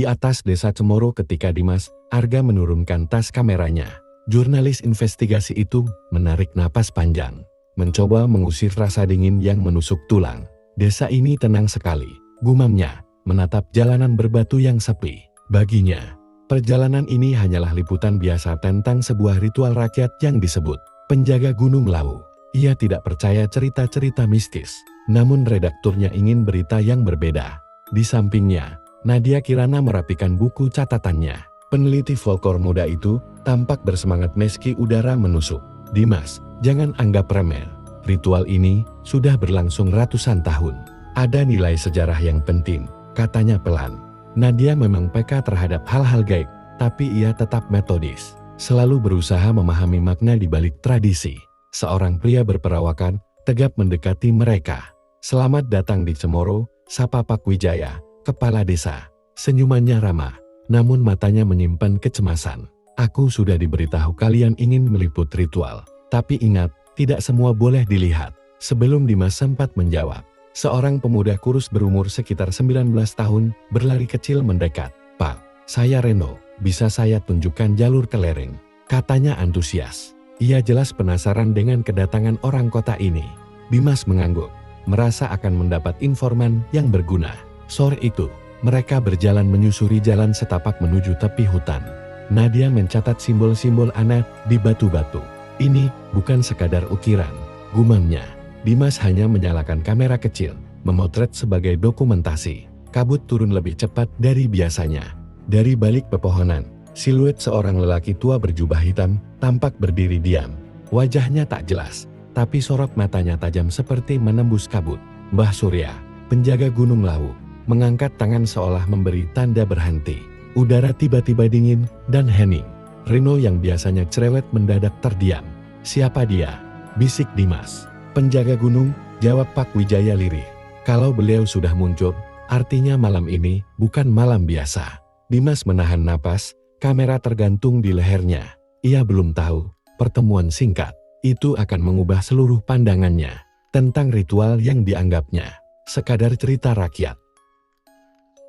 Di atas desa Cemoro ketika Dimas Arga menurunkan tas kameranya, jurnalis investigasi itu menarik napas panjang, mencoba mengusir rasa dingin yang menusuk tulang. Desa ini tenang sekali, gumamnya, menatap jalanan berbatu yang sepi. Baginya, perjalanan ini hanyalah liputan biasa tentang sebuah ritual rakyat yang disebut penjaga Gunung Lawu. Ia tidak percaya cerita-cerita mistis, namun redakturnya ingin berita yang berbeda. Di sampingnya, Nadia Kirana merapikan buku catatannya. Peneliti folklor muda itu tampak bersemangat meski udara menusuk. Dimas, jangan anggap remeh. Ritual ini sudah berlangsung ratusan tahun. Ada nilai sejarah yang penting, katanya pelan. Nadia memang peka terhadap hal-hal gaib, tapi ia tetap metodis, selalu berusaha memahami makna di balik tradisi. Seorang pria berperawakan tegap mendekati mereka. Selamat datang di Cemoro, sapa Pak Wijaya, kepala desa. Senyumannya ramah, namun matanya menyimpan kecemasan. Aku sudah diberitahu kalian ingin meliput ritual, tapi ingat, tidak semua boleh dilihat. Sebelum Dimas sempat menjawab, seorang pemuda kurus berumur sekitar 19 tahun berlari kecil mendekat. Pak, saya Reno, bisa saya tunjukkan jalur ke lereng? Katanya antusias. Ia jelas penasaran dengan kedatangan orang kota ini. Dimas mengangguk, merasa akan mendapat informan yang berguna. Sore itu, mereka berjalan menyusuri jalan setapak menuju tepi hutan. Nadia mencatat simbol-simbol aneh di batu-batu. Ini bukan sekadar ukiran, gumamnya. Dimas hanya menyalakan kamera kecil, memotret sebagai dokumentasi. Kabut turun lebih cepat dari biasanya. Dari balik pepohonan, siluet seorang lelaki tua berjubah hitam tampak berdiri diam. Wajahnya tak jelas, tapi sorot matanya tajam seperti menembus kabut. Mbah Surya, penjaga Gunung Lawu, mengangkat tangan seolah memberi tanda berhenti. Udara tiba-tiba dingin dan hening. Reno yang biasanya cerewet mendadak terdiam. Siapa dia? Bisik Dimas. Penjaga gunung, jawab Pak Wijaya lirih. Kalau beliau sudah muncul, artinya malam ini bukan malam biasa. Dimas menahan napas, kamera tergantung di lehernya. Ia belum tahu, pertemuan singkat itu akan mengubah seluruh pandangannya tentang ritual yang dianggapnya sekadar cerita rakyat.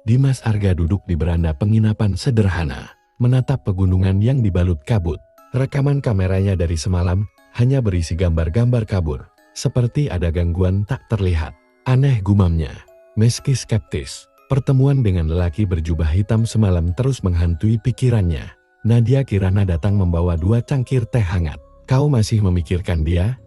Dimas Arga duduk di beranda penginapan sederhana, menatap pegunungan yang dibalut kabut. Rekaman kameranya dari semalam hanya berisi gambar-gambar kabur, seperti ada gangguan tak terlihat. Aneh gumamnya, meski skeptis. Pertemuan dengan lelaki berjubah hitam semalam terus menghantui pikirannya. Nadia Kirana datang membawa 2 cangkir teh hangat. Kau masih memikirkan dia?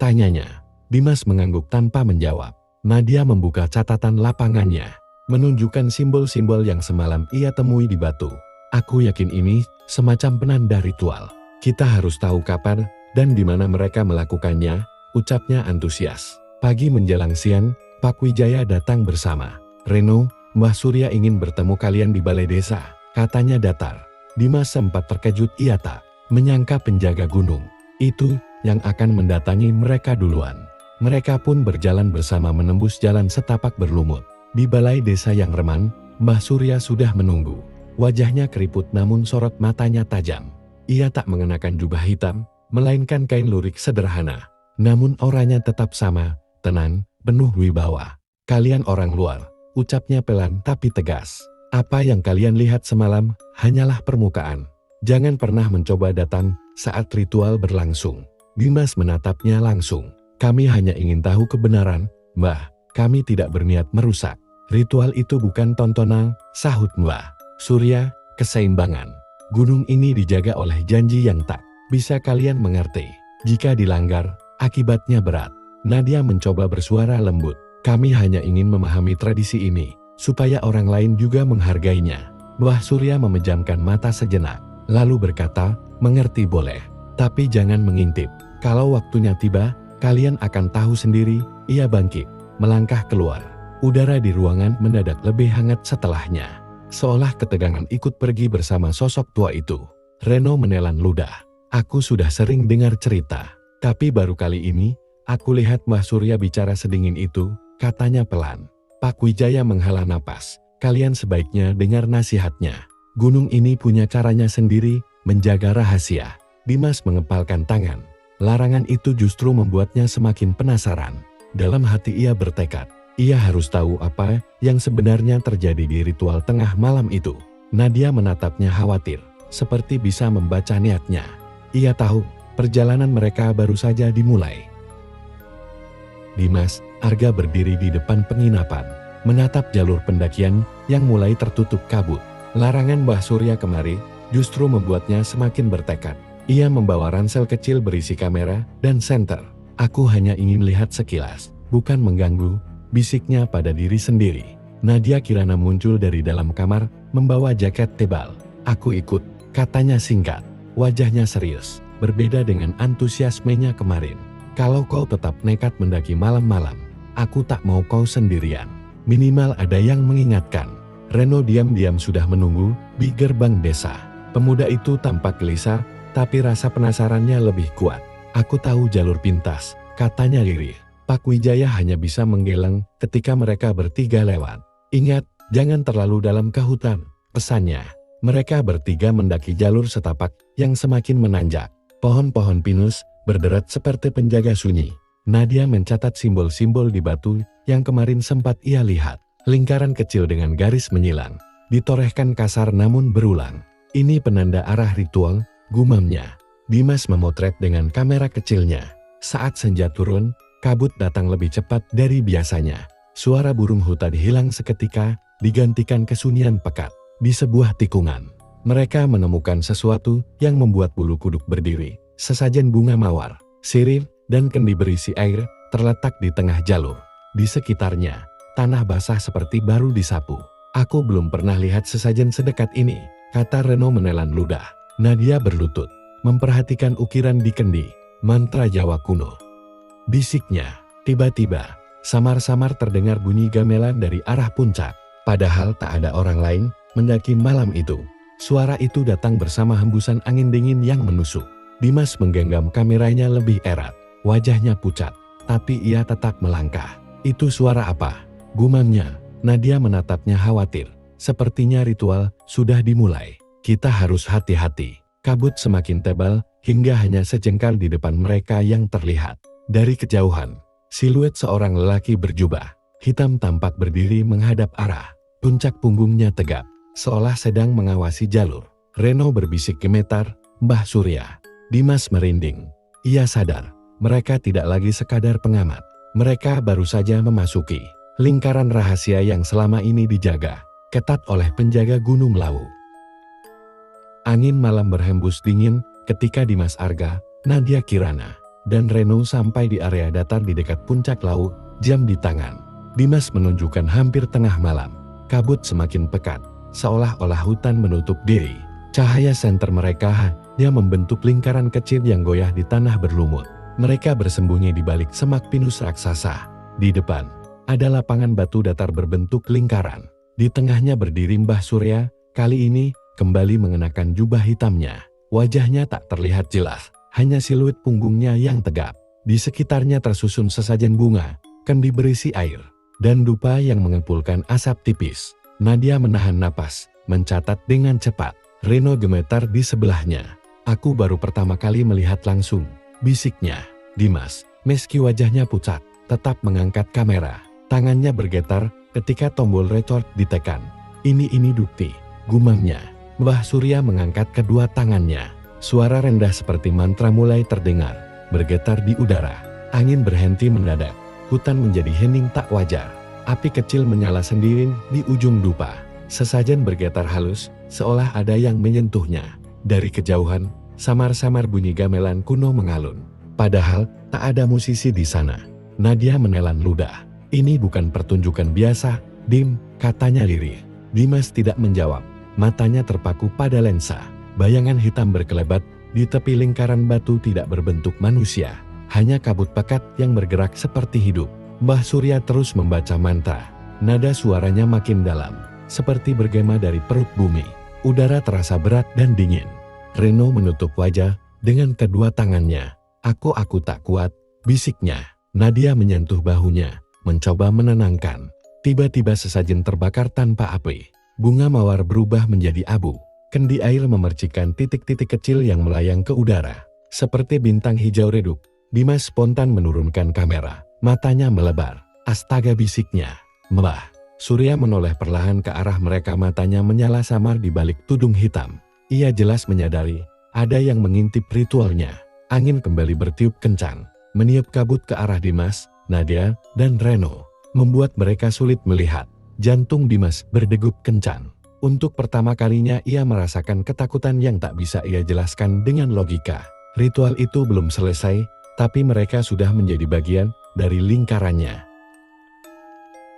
Tanyanya. Dimas mengangguk tanpa menjawab. Nadia membuka catatan lapangannya, menunjukkan simbol-simbol yang semalam ia temui di batu. Aku yakin ini semacam penanda ritual. Kita harus tahu kapan dan di mana mereka melakukannya, ucapnya antusias. Pagi menjelang siang, Pak Wijaya datang bersama. Reno, Mbah Surya ingin bertemu kalian di balai desa, katanya datar. Dimas sempat terkejut, ia tak menyangka penjaga gunung itu yang akan mendatangi mereka duluan. Mereka pun berjalan bersama menembus jalan setapak berlumut. Di balai desa yang reman, Mbah Surya sudah menunggu. Wajahnya keriput namun sorot matanya tajam. Ia tak mengenakan jubah hitam, melainkan kain lurik sederhana. Namun orangnya tetap sama, tenang, penuh wibawa. Kalian orang luar, ucapnya pelan tapi tegas. Apa yang kalian lihat semalam hanyalah permukaan. Jangan pernah mencoba datang saat ritual berlangsung. Dimas menatapnya langsung. Kami hanya ingin tahu kebenaran, Mbah. Kami tidak berniat merusak. Ritual itu bukan tontonan, sahut Mbah Surya. Keseimbangan gunung ini dijaga oleh janji yang tak bisa kalian mengerti. Jika dilanggar, akibatnya berat. Nadia mencoba bersuara lembut. Kami hanya ingin memahami tradisi ini, supaya orang lain juga menghargainya. Mbah Surya memejamkan mata sejenak, lalu berkata, mengerti boleh, tapi jangan mengintip. Kalau waktunya tiba, kalian akan tahu sendiri. Ia bangkit, melangkah keluar. Udara di ruangan mendadak lebih hangat setelahnya, seolah ketegangan ikut pergi bersama sosok tua itu. Reno menelan ludah. Aku sudah sering dengar cerita, tapi baru kali ini, aku lihat Mbah Surya bicara sedingin itu, katanya pelan. Pak Wijaya menghela napas. Kalian sebaiknya dengar nasihatnya. Gunung ini punya caranya sendiri, menjaga rahasia. Dimas mengepalkan tangan. Larangan itu justru membuatnya semakin penasaran. Dalam hati ia bertekad, Ia harus tahu apa yang sebenarnya terjadi di ritual tengah malam itu. Nadia menatapnya khawatir, seperti bisa membaca niatnya. Ia tahu perjalanan mereka baru saja dimulai. Dimas, Arga berdiri di depan penginapan, menatap jalur pendakian yang mulai tertutup kabut. Larangan Mbah Surya kemari justru membuatnya semakin bertekad. Ia membawa ransel kecil berisi kamera dan senter. Aku hanya ingin lihat sekilas, bukan mengganggu, bisiknya pada diri sendiri. Nadia Kirana muncul dari dalam kamar, membawa jaket tebal. Aku ikut, katanya singkat. Wajahnya serius, berbeda dengan antusiasmenya kemarin. Kalau kau tetap nekat mendaki malam-malam, aku tak mau kau sendirian. Minimal ada yang mengingatkan. Reno diam-diam sudah menunggu di gerbang desa. Pemuda itu tampak gelisah, tapi rasa penasarannya lebih kuat. Aku tahu jalur pintas, katanya lirih. Pak Wijaya hanya bisa menggeleng ketika mereka bertiga lewat. Ingat, jangan terlalu dalam ke hutan, pesannya. Mereka bertiga mendaki jalur setapak yang semakin menanjak. Pohon-pohon pinus berderet seperti penjaga sunyi. Nadia mencatat simbol-simbol di batu yang kemarin sempat ia lihat. Lingkaran kecil dengan garis menyilang, ditorehkan kasar namun berulang. Ini penanda arah ritual, gumamnya. Dimas memotret dengan kamera kecilnya. Saat senja turun, kabut datang lebih cepat dari biasanya. Suara burung hutan hilang seketika, digantikan kesunyian pekat. Di sebuah tikungan, mereka menemukan sesuatu yang membuat bulu kuduk berdiri. Sesajen bunga mawar, sirih, dan kendi berisi air terletak di tengah jalur. Di sekitarnya, tanah basah seperti baru disapu. Aku belum pernah lihat sesajen sedekat ini, kata Reno menelan ludah. Nadia berlutut, memperhatikan ukiran di kendi, mantra Jawa kuno. Bisiknya, tiba-tiba, samar-samar terdengar bunyi gamelan dari arah puncak. Padahal tak ada orang lain mendaki malam itu. Suara itu datang bersama hembusan angin dingin yang menusuk. Dimas menggenggam kameranya lebih erat. Wajahnya pucat, tapi ia tetap melangkah. Itu suara apa? Gumamnya. Nadia menatapnya khawatir. Sepertinya ritual sudah dimulai. Kita harus hati-hati. Kabut semakin tebal, hingga hanya sejengkal di depan mereka yang terlihat. Dari kejauhan, siluet seorang lelaki berjubah hitam tampak berdiri menghadap arah. Puncak punggungnya tegap, seolah sedang mengawasi jalur. Reno berbisik gemetar, Mbah Surya. Dimas merinding. Ia sadar, mereka tidak lagi sekadar pengamat. Mereka baru saja memasuki lingkaran rahasia yang selama ini dijaga ketat oleh penjaga Gunung Lawu. Angin malam berhembus dingin ketika Dimas Arga, Nadia Kirana, dan Reno sampai di area datar di dekat puncak Lawu, jam di tangan. Dimas menunjukkan hampir tengah malam. Kabut semakin pekat, seolah-olah hutan menutup diri. Cahaya senter mereka hanya membentuk lingkaran kecil yang goyah di tanah berlumut. Mereka bersembunyi di balik semak pinus raksasa. Di depan, ada lapangan batu datar berbentuk lingkaran. Di tengahnya berdiri Mbah Surya, kali ini kembali mengenakan jubah hitamnya. Wajahnya tak terlihat jelas, hanya siluet punggungnya yang tegap. Di sekitarnya tersusun sesajen bunga, kendi berisi air, dan dupa yang mengepulkan asap tipis. Nadia menahan napas, mencatat dengan cepat. Reno gemetar di sebelahnya. Aku baru pertama kali melihat langsung, bisiknya. Dimas, meski wajahnya pucat, tetap mengangkat kamera. Tangannya bergetar ketika tombol record ditekan. Ini bukti, gumamnya. Mbah Surya mengangkat kedua tangannya. Suara rendah seperti mantra mulai terdengar, bergetar di udara. Angin berhenti mendadak. Hutan menjadi hening tak wajar. Api kecil menyala sendiri di ujung dupa. Sesajen bergetar halus, seolah ada yang menyentuhnya. Dari kejauhan, samar-samar bunyi gamelan kuno mengalun. Padahal, tak ada musisi di sana. Nadia menelan ludah. Ini bukan pertunjukan biasa, Dim, katanya lirih. Dimas tidak menjawab. Matanya terpaku pada lensa. Bayangan hitam berkelebat, di tepi lingkaran batu tidak berbentuk manusia. Hanya kabut pekat yang bergerak seperti hidup. Mbah Surya terus membaca mantra. Nada suaranya makin dalam, seperti bergema dari perut bumi. Udara terasa berat dan dingin. Reno menutup wajah dengan kedua tangannya. Aku tak kuat, bisiknya. Nadia menyentuh bahunya, mencoba menenangkan. Tiba-tiba sesajen terbakar tanpa api. Bunga mawar berubah menjadi abu. Kendi air memercikan titik-titik kecil yang melayang ke udara. Seperti bintang hijau redup, Dimas spontan menurunkan kamera. Matanya melebar. Astaga, bisiknya. Mbah. Surya menoleh perlahan ke arah mereka, matanya menyala samar di balik tudung hitam. Ia jelas menyadari ada yang mengintip ritualnya. Angin kembali bertiup kencang, meniup kabut ke arah Dimas, Nadia, dan Reno, membuat mereka sulit melihat. Jantung Dimas berdegup kencang. Untuk pertama kalinya ia merasakan ketakutan yang tak bisa ia jelaskan dengan logika. Ritual itu belum selesai, tapi mereka sudah menjadi bagian dari lingkarannya.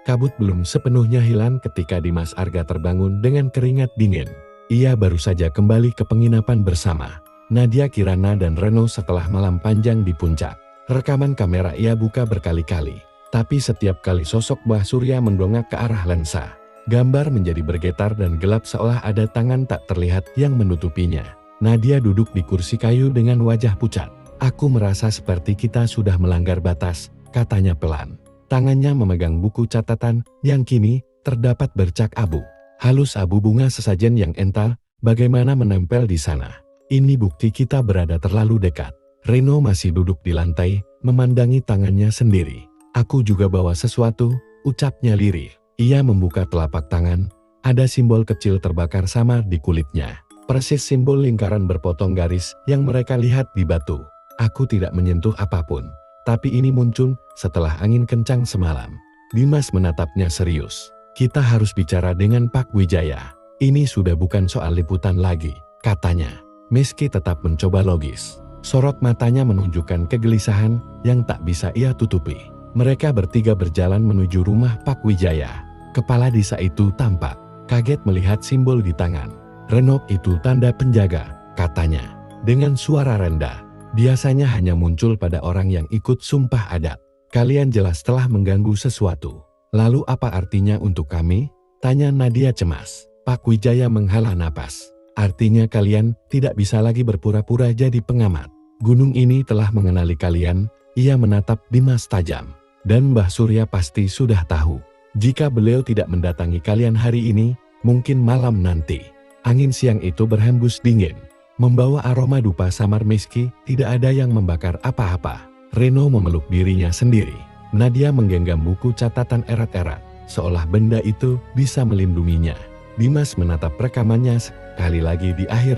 Kabut belum sepenuhnya hilang ketika Dimas Arga terbangun dengan keringat dingin. Ia baru saja kembali ke penginapan bersama Nadia, Kirana, dan Reno setelah malam panjang di puncak. Rekaman kamera ia buka berkali-kali, tapi setiap kali sosok Mbah Surya mendongak ke arah lensa, gambar menjadi bergetar dan gelap seolah ada tangan tak terlihat yang menutupinya. Nadia duduk di kursi kayu dengan wajah pucat. "Aku merasa seperti kita sudah melanggar batas," katanya pelan. Tangannya memegang buku catatan yang kini terdapat bercak abu. Halus abu bunga sesajen yang entar, bagaimana menempel di sana. "Ini bukti kita berada terlalu dekat." Reno masih duduk di lantai, memandangi tangannya sendiri. "Aku juga bawa sesuatu," ucapnya lirih. Ia membuka telapak tangan, ada simbol kecil terbakar samar di kulitnya. Persis simbol lingkaran berpotong garis yang mereka lihat di batu. "Aku tidak menyentuh apapun, tapi ini muncul setelah angin kencang semalam." Dimas menatapnya serius. "Kita harus bicara dengan Pak Wijaya. Ini sudah bukan soal liputan lagi," katanya. Meski tetap mencoba logis, sorot matanya menunjukkan kegelisahan yang tak bisa ia tutupi. Mereka bertiga berjalan menuju rumah Pak Wijaya. Kepala desa itu tampak kaget melihat simbol di tangan. "Reno, itu tanda penjaga," katanya dengan suara rendah. "Biasanya hanya muncul pada orang yang ikut sumpah adat. Kalian jelas telah mengganggu sesuatu." "Lalu apa artinya untuk kami?" tanya Nadia cemas. Pak Wijaya menghela napas. "Artinya kalian tidak bisa lagi berpura-pura jadi pengamat. Gunung ini telah mengenali kalian." Ia menatap Dimas tajam. "Dan Mbah Surya pasti sudah tahu. Jika beliau tidak mendatangi kalian hari ini, mungkin malam nanti." Angin siang itu berhembus dingin, membawa aroma dupa samar meski tidak ada yang membakar apa-apa. Reno memeluk dirinya sendiri. Nadia menggenggam buku catatan erat-erat, seolah benda itu bisa melindunginya. Dimas menatap rekamannya sekali lagi. Di akhir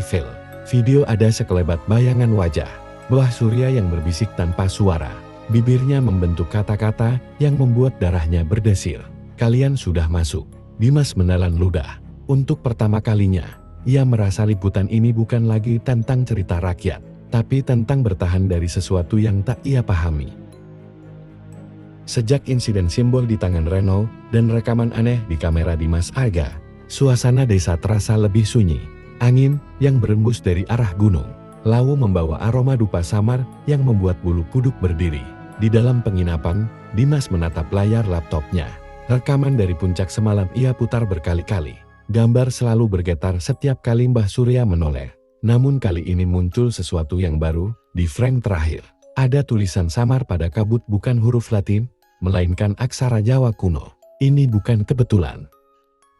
video ada sekelebat bayangan wajah Mbah Surya yang berbisik tanpa suara. Bibirnya membentuk kata-kata yang membuat darahnya berdesir. "Kalian sudah masuk." Dimas menelan ludah. Untuk pertama kalinya, ia merasa liputan ini bukan lagi tentang cerita rakyat, tapi tentang bertahan dari sesuatu yang tak ia pahami. Sejak insiden simbol di tangan Reno dan rekaman aneh di kamera Dimas Arga, suasana desa terasa lebih sunyi. Angin yang berembus dari arah gunung lalu membawa aroma dupa samar yang membuat bulu kuduk berdiri. Di dalam penginapan, Dimas menatap layar laptopnya. Rekaman dari puncak semalam ia putar berkali-kali. Gambar selalu bergetar setiap kali Mbah Surya menoleh. Namun kali ini muncul sesuatu yang baru. Di frame terakhir, ada tulisan samar pada kabut, bukan huruf Latin, melainkan aksara Jawa kuno. "Ini bukan kebetulan,"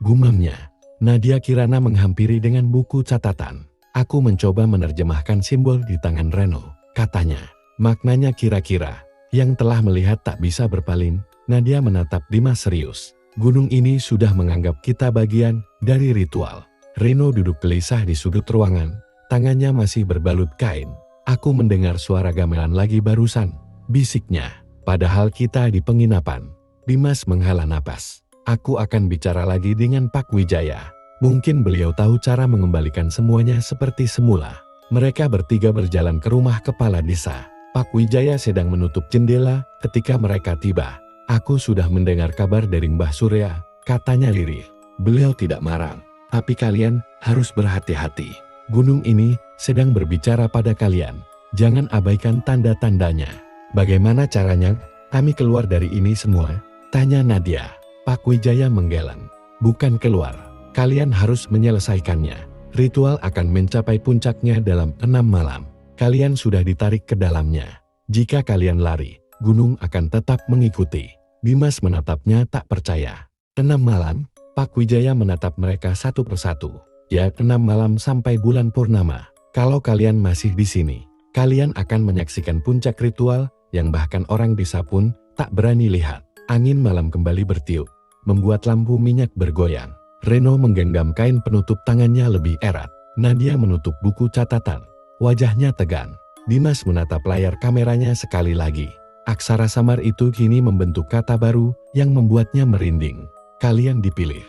gumamnya. Nadia Kirana menghampiri dengan buku catatan. "Aku mencoba menerjemahkan simbol di tangan Reno," katanya. "Maknanya kira-kira." Yang telah melihat tak bisa berpaling, Nadia menatap Dimas serius. "Gunung ini sudah menganggap kita bagian dari ritual." Reno duduk gelisah di sudut ruangan, tangannya masih berbalut kain. "Aku mendengar suara gamelan lagi barusan," bisiknya. "Padahal kita di penginapan." Dimas menghela napas. "Aku akan bicara lagi dengan Pak Wijaya. Mungkin beliau tahu cara mengembalikan semuanya seperti semula." Mereka bertiga berjalan ke rumah kepala desa. Pak Wijaya sedang menutup jendela ketika mereka tiba. "Aku sudah mendengar kabar dari Mbah Surya," katanya lirih. "Beliau tidak marah, tapi kalian harus berhati-hati. Gunung ini sedang berbicara pada kalian. Jangan abaikan tanda-tandanya." "Bagaimana caranya kami keluar dari ini semua?" tanya Nadia. Pak Wijaya menggeleng. "Bukan keluar, kalian harus menyelesaikannya. Ritual akan mencapai puncaknya dalam 6 malam. Kalian sudah ditarik ke dalamnya. Jika kalian lari, gunung akan tetap mengikuti." Dimas menatapnya tak percaya. 6 malam? Pak Wijaya menatap mereka satu persatu. "Ya, 6 malam sampai bulan purnama. Kalau kalian masih di sini, kalian akan menyaksikan puncak ritual yang bahkan orang desa pun tak berani lihat." Angin malam kembali bertiup, membuat lampu minyak bergoyang. Reno menggenggam kain penutup tangannya lebih erat. Nadia menutup buku catatan. Wajahnya tegang. Dimas menatap layar kameranya sekali lagi. Aksara samar itu kini membentuk kata baru yang membuatnya merinding. Kalian dipilih.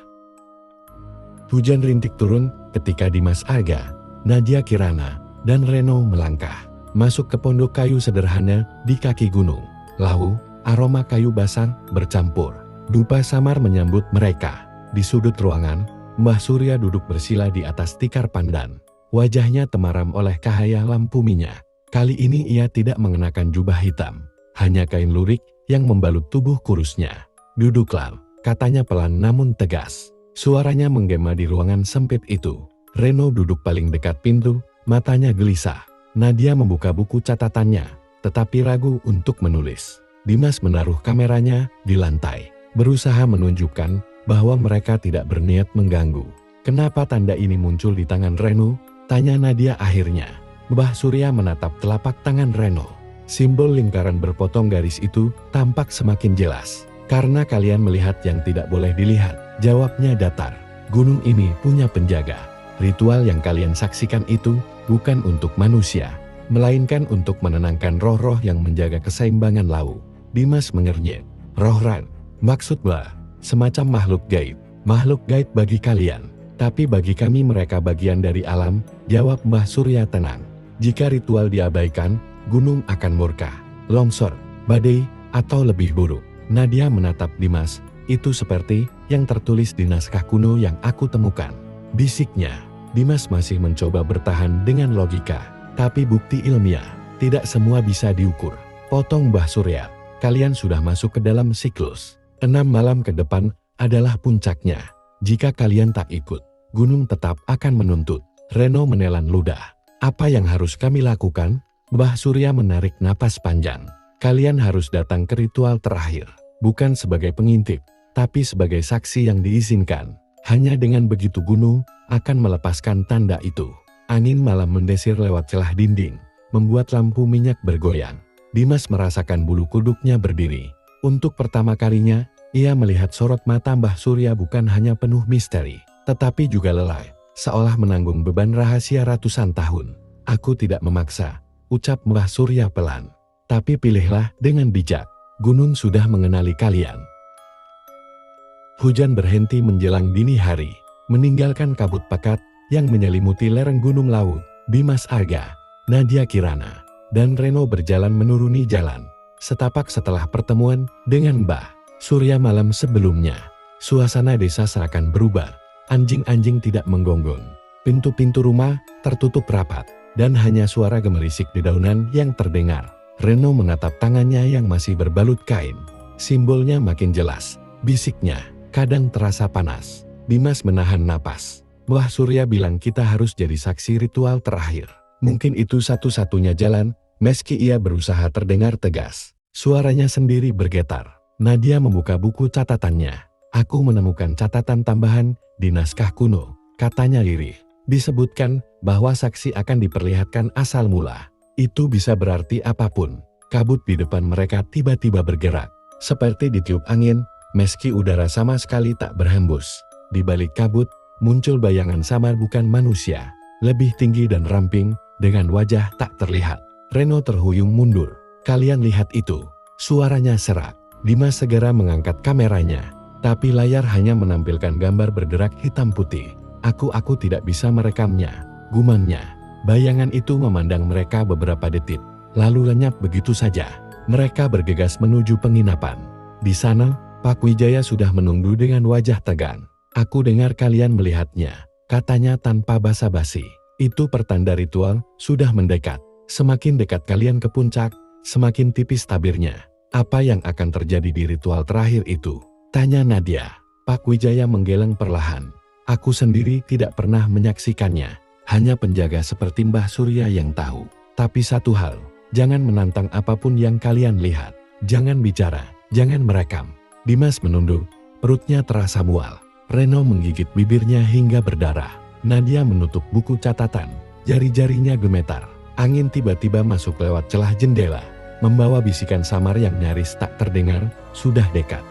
Hujan rintik turun ketika Dimas Arga, Nadia Kirana, dan Reno melangkah masuk ke pondok kayu sederhana di kaki gunung. Lalu, aroma kayu basah bercampur. Dupa samar menyambut mereka. Di sudut ruangan, Mbah Surya duduk bersila di atas tikar pandan. Wajahnya temaram oleh cahaya lampu minyak. Kali ini ia tidak mengenakan jubah hitam, hanya kain lurik yang membalut tubuh kurusnya. Duduklah, katanya pelan namun tegas. Suaranya menggema di ruangan sempit itu. Reno duduk paling dekat pintu, matanya gelisah. Nadia membuka buku catatannya, tetapi ragu untuk menulis. Dimas menaruh kameranya di lantai, berusaha menunjukkan bahwa mereka tidak berniat mengganggu. Kenapa tanda ini muncul di tangan Reno? Tanya Nadia akhirnya. Mbah Surya menatap telapak tangan Reno. Simbol lingkaran berpotong garis itu tampak semakin jelas. Karena kalian melihat yang tidak boleh dilihat, jawabnya datar. Gunung ini punya penjaga. Ritual yang kalian saksikan itu bukan untuk manusia, melainkan untuk menenangkan roh-roh yang menjaga keseimbangan laut. Dimas mengernyit. Roh-ran, maksudnya semacam makhluk gaib. Makhluk gaib bagi kalian, tapi bagi kami mereka bagian dari alam, jawab Mbah Surya tenang. Jika ritual diabaikan, gunung akan murka, longsor, badai, atau lebih buruk. Nadia menatap Dimas. Itu seperti yang tertulis di naskah kuno yang aku temukan, bisiknya. Dimas masih mencoba bertahan dengan logika, tapi bukti ilmiah tidak semua bisa diukur. Potong Mbah Surya, kalian sudah masuk ke dalam siklus. 6 malam ke depan adalah puncaknya. Jika kalian tak ikut, gunung tetap akan menuntut. Reno menelan ludah. Apa yang harus kami lakukan? Mbah Surya menarik napas panjang. Kalian harus datang ke ritual terakhir, bukan sebagai pengintip, tapi sebagai saksi yang diizinkan. Hanya dengan begitu gunung akan melepaskan tanda itu. Angin malam mendesir lewat celah dinding, membuat lampu minyak bergoyang. Dimas merasakan bulu kuduknya berdiri. Untuk pertama kalinya, ia melihat sorot mata Mbah Surya bukan hanya penuh misteri, tetapi juga lelah, seolah menanggung beban rahasia ratusan tahun. Aku tidak memaksa, ucap Mbah Surya pelan. Tapi pilihlah dengan bijak, gunung sudah mengenali kalian. Hujan berhenti menjelang dini hari, meninggalkan kabut pekat yang menyelimuti lereng Gunung Lawu. Dimas Arga, Nadia Kirana, dan Reno berjalan menuruni jalan. Setapak setelah pertemuan dengan Mbah Surya malam sebelumnya, suasana desa seakan berubah. Anjing-anjing tidak menggonggong. Pintu-pintu rumah tertutup rapat, dan hanya suara gemerisik dedaunan yang terdengar. Reno menatap tangannya yang masih berbalut kain. Simbolnya makin jelas, bisiknya kadang terasa panas. Dimas menahan napas. Mbah Surya bilang kita harus jadi saksi ritual terakhir. Mungkin itu satu-satunya jalan, meski ia berusaha terdengar tegas. Suaranya sendiri bergetar. Nadia membuka buku catatannya. Aku menemukan catatan tambahan di naskah kuno, katanya lirih. Disebutkan bahwa saksi akan diperlihatkan asal mula. Itu bisa berarti apapun. Kabut di depan mereka tiba-tiba bergerak, seperti ditiup angin, meski udara sama sekali tak berhembus. Di balik kabut, muncul bayangan samar bukan manusia, lebih tinggi dan ramping, dengan wajah tak terlihat. Reno terhuyung mundur. Kalian lihat itu, suaranya serak. Dimas segera mengangkat kameranya, tapi layar hanya menampilkan gambar berderak hitam putih. Aku tidak bisa merekamnya, gumamnya. Bayangan itu memandang mereka beberapa detik, lalu lenyap begitu saja. Mereka bergegas menuju penginapan. Di sana, Pak Wijaya sudah menunggu dengan wajah tegang. Aku dengar kalian melihatnya, katanya tanpa basa-basi. Itu pertanda ritual sudah mendekat. Semakin dekat kalian ke puncak, semakin tipis tabirnya. Apa yang akan terjadi di ritual terakhir itu? Tanya Nadia. Pak Wijaya menggeleng perlahan. Aku sendiri tidak pernah menyaksikannya. Hanya penjaga seperti Mbah Surya yang tahu. Tapi satu hal, jangan menantang apapun yang kalian lihat. Jangan bicara, jangan merekam. Dimas menunduk, perutnya terasa mual. Reno menggigit bibirnya hingga berdarah. Nadia menutup buku catatan, jari-jarinya gemetar. Angin tiba-tiba masuk lewat celah jendela. membawa bisikan samar yang nyaris tak terdengar, sudah dekat.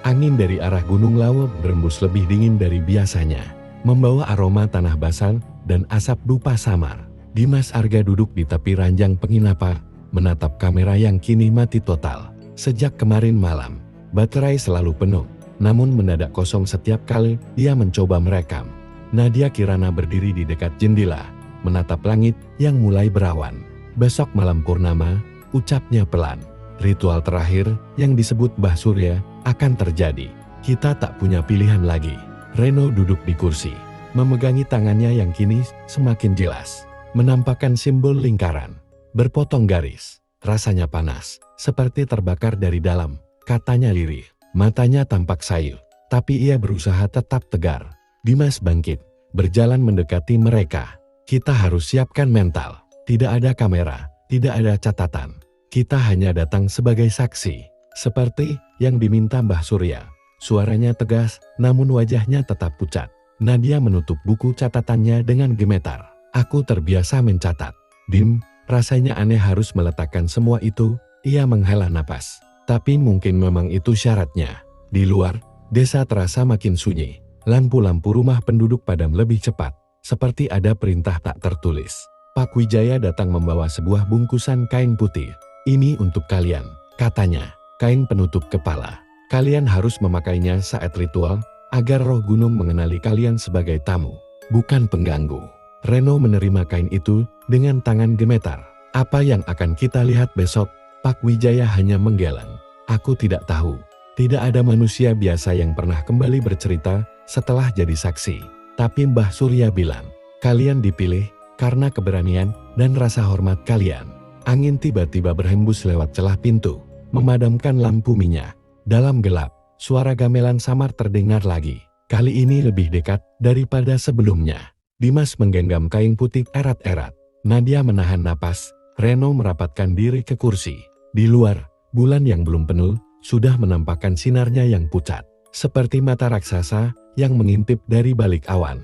Angin dari arah Gunung Lawu berembus lebih dingin dari biasanya, membawa aroma tanah basah dan asap dupa samar. Dimas Arga duduk di tepi ranjang penginapan, menatap kamera yang kini mati total. Sejak kemarin malam, baterai selalu penuh, namun mendadak kosong setiap kali dia mencoba merekam. Nadia Kirana berdiri di dekat jendela, menatap langit yang mulai berawan. Besok malam purnama, ucapnya pelan. Ritual terakhir yang disebut Mbah Surya akan terjadi. Kita tak punya pilihan lagi. Reno duduk di kursi, memegangi tangannya yang kini semakin jelas, menampakkan simbol lingkaran, berpotong garis. Rasanya panas, seperti terbakar dari dalam, katanya lirih. Matanya tampak sayu, tapi ia berusaha tetap tegar. Dimas bangkit, berjalan mendekati mereka. Kita harus siapkan mental. Tidak ada kamera, tidak ada catatan. Kita hanya datang sebagai saksi, seperti yang diminta Mbah Surya. Suaranya tegas, namun wajahnya tetap pucat. Nadia menutup buku catatannya dengan gemetar. Aku terbiasa mencatat. Dim, rasanya aneh harus meletakkan semua itu. Ia menghela napas. Tapi mungkin memang itu syaratnya. Di luar, desa terasa makin sunyi. Lampu-lampu rumah penduduk padam lebih cepat. Seperti ada perintah tak tertulis. Pak Wijaya datang membawa sebuah bungkusan kain putih. Ini untuk kalian, katanya. Kain penutup kepala. Kalian harus memakainya saat ritual, agar roh gunung mengenali kalian sebagai tamu, bukan pengganggu. Reno menerima kain itu dengan tangan gemetar. Apa yang akan kita lihat besok? Pak Wijaya hanya menggeleng. Aku tidak tahu. Tidak ada manusia biasa yang pernah kembali bercerita setelah jadi saksi. Tapi Mbah Surya bilang, kalian dipilih karena keberanian dan rasa hormat kalian. Angin tiba-tiba berhembus lewat celah pintu, memadamkan lampu minyak. Dalam gelap, suara gamelan samar terdengar lagi. Kali ini lebih dekat daripada sebelumnya. Dimas menggenggam kain putih erat-erat. Nadia menahan napas. Reno merapatkan diri ke kursi. Di luar, bulan yang belum penuh sudah menampakkan sinarnya yang pucat, seperti mata raksasa yang mengintip dari balik awan.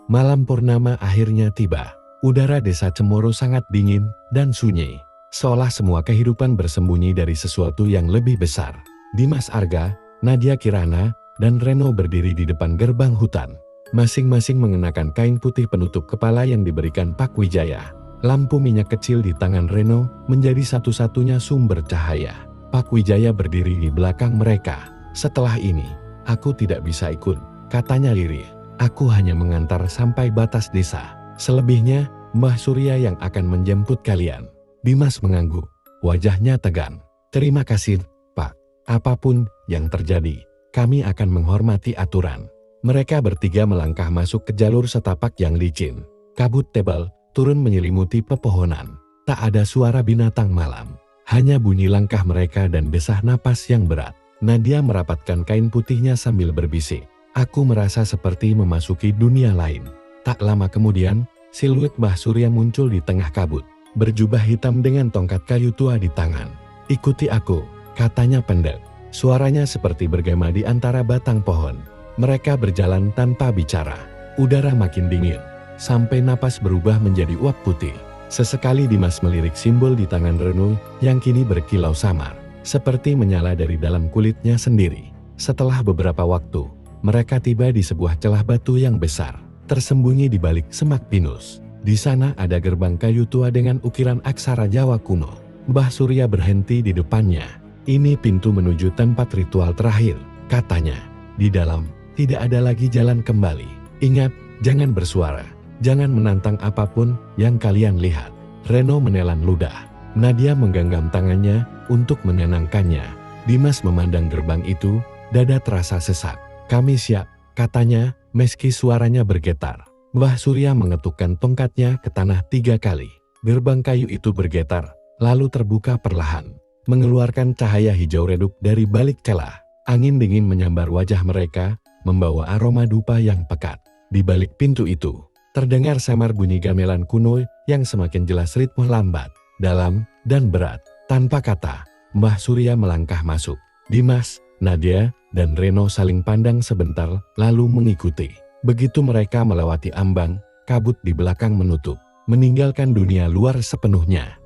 Malam purnama akhirnya tiba. Udara desa Cemoro sangat dingin dan sunyi, seolah semua kehidupan bersembunyi dari sesuatu yang lebih besar. Dimas Arga, Nadia Kirana, dan Reno berdiri di depan gerbang hutan. Masing-masing mengenakan kain putih penutup kepala yang diberikan Pak Wijaya. Lampu minyak kecil di tangan Reno menjadi satu-satunya sumber cahaya. Pak Wijaya berdiri di belakang mereka. Setelah ini, aku tidak bisa ikut, katanya lirih. Aku hanya mengantar sampai batas desa. Selebihnya, Mbah Surya yang akan menjemput kalian. Dimas mengangguk, wajahnya tegang. Terima kasih, Pak. Apapun yang terjadi, kami akan menghormati aturan. Mereka bertiga melangkah masuk ke jalur setapak yang licin. Kabut tebal turun menyelimuti pepohonan. Tak ada suara binatang malam. Hanya bunyi langkah mereka dan desah napas yang berat. Nadia merapatkan kain putihnya sambil berbisik. Aku merasa seperti memasuki dunia lain. Tak lama kemudian, siluet Mbah Surya muncul di tengah kabut. Berjubah hitam dengan tongkat kayu tua di tangan. Ikuti aku, katanya pendek. Suaranya seperti bergema di antara batang pohon. Mereka berjalan tanpa bicara. Udara makin dingin, sampai napas berubah menjadi uap putih. Sesekali Dimas melirik simbol di tangan Reno yang kini berkilau samar, seperti menyala dari dalam kulitnya sendiri. Setelah beberapa waktu, mereka tiba di sebuah celah batu yang besar, tersembunyi di balik semak pinus. Di sana ada gerbang kayu tua dengan ukiran aksara Jawa kuno. Mbah Surya berhenti di depannya. Ini pintu menuju tempat ritual terakhir, katanya. Di dalam, tidak ada lagi jalan kembali. Ingat, jangan bersuara. Jangan menantang apapun yang kalian lihat. Reno menelan ludah. Nadia menggenggam tangannya untuk menenangkannya. Dimas memandang gerbang itu, dada terasa sesak. Kami siap, katanya, meski suaranya bergetar. Mbah Surya mengetukkan tongkatnya ke tanah 3 kali. Gerbang kayu itu bergetar, lalu terbuka perlahan, mengeluarkan cahaya hijau redup dari balik celah. Angin dingin menyambar wajah mereka, membawa aroma dupa yang pekat. Di balik pintu itu, terdengar samar bunyi gamelan kuno yang semakin jelas ritme lambat, dalam, dan berat. Tanpa kata, Mbah Surya melangkah masuk. Dimas, Nadia, dan Reno saling pandang sebentar, lalu mengikuti. Begitu mereka melewati ambang, kabut di belakang menutup. meninggalkan dunia luar sepenuhnya.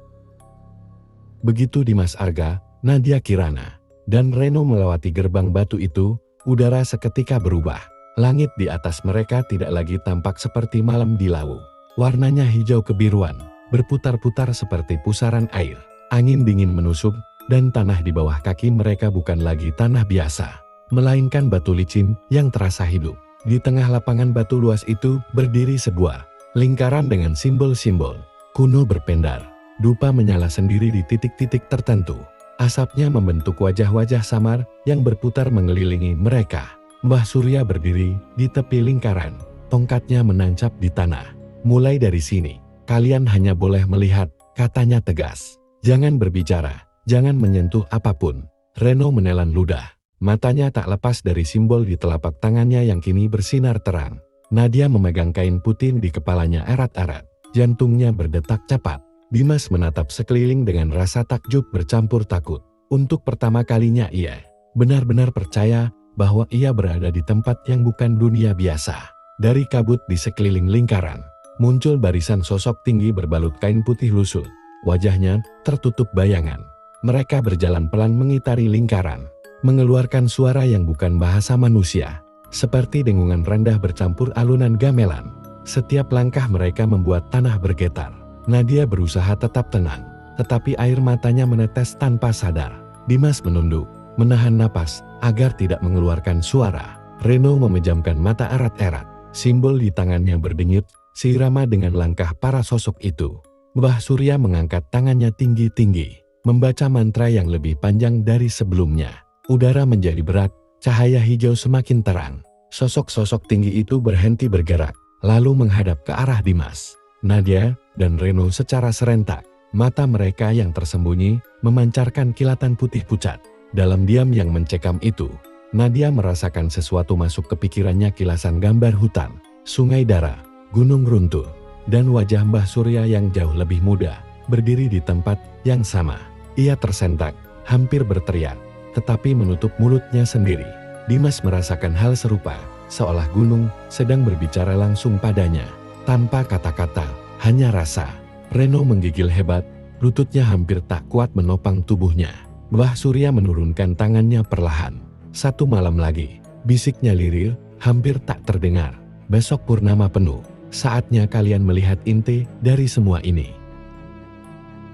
Begitu Dimas Arga, Nadia Kirana, dan Reno melewati gerbang batu itu, udara seketika berubah. Langit di atas mereka tidak lagi tampak seperti malam di laut. Warnanya hijau kebiruan, berputar-putar seperti pusaran air. Angin dingin menusuk, dan tanah di bawah kaki mereka bukan lagi tanah biasa, melainkan batu licin yang terasa hidup. Di tengah lapangan batu luas itu berdiri sebuah lingkaran dengan simbol-simbol kuno berpendar. Dupa menyala sendiri di titik-titik tertentu. Asapnya membentuk wajah-wajah samar yang berputar mengelilingi mereka. Mbah Surya berdiri di tepi lingkaran, tongkatnya menancap di tanah. Mulai dari sini, kalian hanya boleh melihat, katanya tegas. Jangan berbicara, jangan menyentuh apapun. Reno menelan ludah. Matanya tak lepas dari simbol di telapak tangannya yang kini bersinar terang. Nadia memegang kain putih di kepalanya erat-erat. Jantungnya berdetak cepat. Dimas menatap sekeliling dengan rasa takjub bercampur takut. Untuk pertama kalinya ia benar-benar percaya bahwa ia berada di tempat yang bukan dunia biasa. Dari kabut di sekeliling lingkaran, muncul barisan sosok tinggi berbalut kain putih lusuh. Wajahnya tertutup bayangan. Mereka berjalan pelan mengitari lingkaran, mengeluarkan suara yang bukan bahasa manusia, seperti dengungan rendah bercampur alunan gamelan. Setiap langkah mereka membuat tanah bergetar. Nadia berusaha tetap tenang, tetapi air matanya menetes tanpa sadar. Dimas menunduk, menahan napas, agar tidak mengeluarkan suara. Reno memejamkan mata erat-erat. Simbol di tangannya berdenyut, seirama dengan langkah para sosok itu. Mbah Surya mengangkat tangannya tinggi-tinggi, membaca mantra yang lebih panjang dari sebelumnya. Udara menjadi berat, cahaya hijau semakin terang. Sosok-sosok tinggi itu berhenti bergerak, lalu menghadap ke arah Dimas, Nadia, dan Reno secara serentak. Mata mereka yang tersembunyi memancarkan kilatan putih pucat. Dalam diam yang mencekam itu, Nadia merasakan sesuatu masuk ke pikirannya, kilasan gambar hutan, sungai darah, gunung runtuh, dan wajah Mbah Surya yang jauh lebih muda, berdiri di tempat yang sama. Ia tersentak, hampir berteriak, tetapi menutup mulutnya sendiri. Dimas merasakan hal serupa, seolah gunung sedang berbicara langsung padanya, tanpa kata-kata, hanya rasa. Reno menggigil hebat, lututnya hampir tak kuat menopang tubuhnya. Mbah Surya menurunkan tangannya perlahan. Satu malam lagi, bisiknya lirih, hampir tak terdengar. Besok purnama penuh, saatnya kalian melihat inti dari semua ini.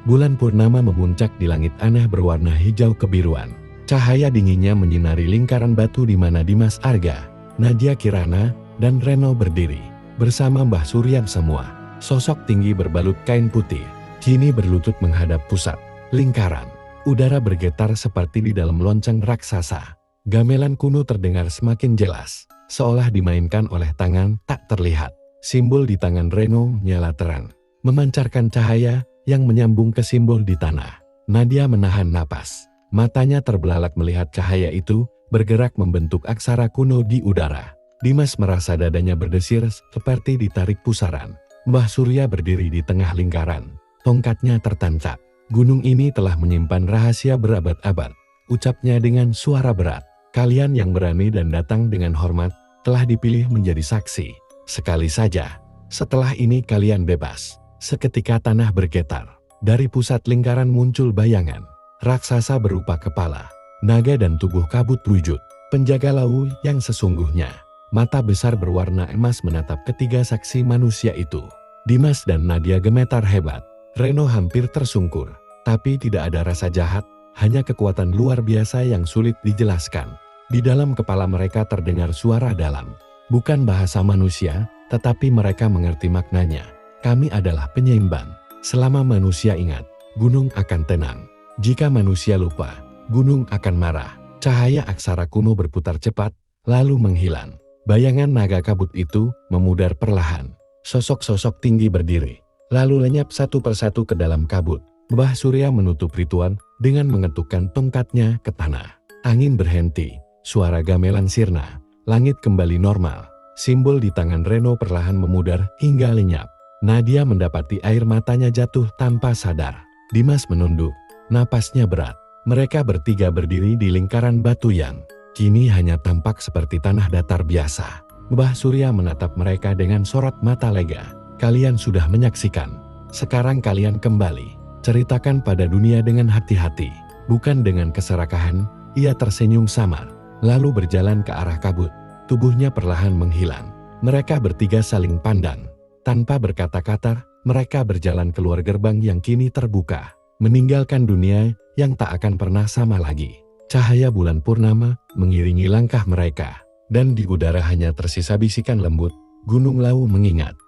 Bulan purnama memuncak di langit aneh berwarna hijau kebiruan. Cahaya dinginnya menyinari lingkaran batu di mana Dimas Arga, Nadia Kirana, dan Reno berdiri. Bersama Mbah Surya semua. Sosok tinggi berbalut kain putih, kini berlutut menghadap pusat lingkaran. Udara bergetar seperti di dalam lonceng raksasa. Gamelan kuno terdengar semakin jelas, seolah dimainkan oleh tangan tak terlihat. Simbol di tangan Reno nyala terang, memancarkan cahaya yang menyambung ke simbol di tanah. Nadia menahan napas, matanya terbelalak melihat cahaya itu bergerak membentuk aksara kuno di udara. Dimas merasa dadanya berdesir seperti ditarik pusaran. Mbah Surya berdiri di tengah lingkaran, tongkatnya tertancap. Gunung ini telah menyimpan rahasia berabad-abad, ucapnya dengan suara berat. Kalian yang berani dan datang dengan hormat, telah dipilih menjadi saksi. Sekali saja, setelah ini kalian bebas. Seketika tanah bergetar. Dari pusat lingkaran muncul bayangan. Raksasa berupa kepala, naga dan tubuh kabut wujud. Penjaga laut yang sesungguhnya. Mata besar berwarna emas menatap ketiga saksi manusia itu. Dimas dan Nadia gemetar hebat. Reno hampir tersungkur. Tapi tidak ada rasa jahat, hanya kekuatan luar biasa yang sulit dijelaskan. Di dalam kepala mereka terdengar suara dalam. Bukan bahasa manusia, tetapi mereka mengerti maknanya. Kami adalah penyeimbang. Selama manusia ingat, gunung akan tenang. Jika manusia lupa, gunung akan marah. Cahaya aksara kuno berputar cepat, lalu menghilang. Bayangan naga kabut itu memudar perlahan. Sosok-sosok tinggi berdiri, lalu lenyap satu persatu ke dalam kabut. Mbah Surya menutup ritual dengan mengetukkan tongkatnya ke tanah. Angin berhenti, suara gamelan sirna, langit kembali normal. Simbol di tangan Reno perlahan memudar hingga lenyap. Nadia mendapati air matanya jatuh tanpa sadar. Dimas menunduk, napasnya berat. Mereka bertiga berdiri di lingkaran batu yang kini hanya tampak seperti tanah datar biasa. Mbah Surya menatap mereka dengan sorot mata lega. Kalian sudah menyaksikan. Sekarang kalian kembali. Ceritakan pada dunia dengan hati-hati, bukan dengan keserakahan." Ia tersenyum samar, lalu berjalan ke arah kabut. Tubuhnya perlahan menghilang. Mereka bertiga saling pandang. Tanpa berkata-kata, mereka berjalan keluar gerbang yang kini terbuka, meninggalkan dunia yang tak akan pernah sama lagi. Cahaya bulan purnama mengiringi langkah mereka, dan di udara hanya tersisa bisikan lembut, "Gunung Lawu mengingat."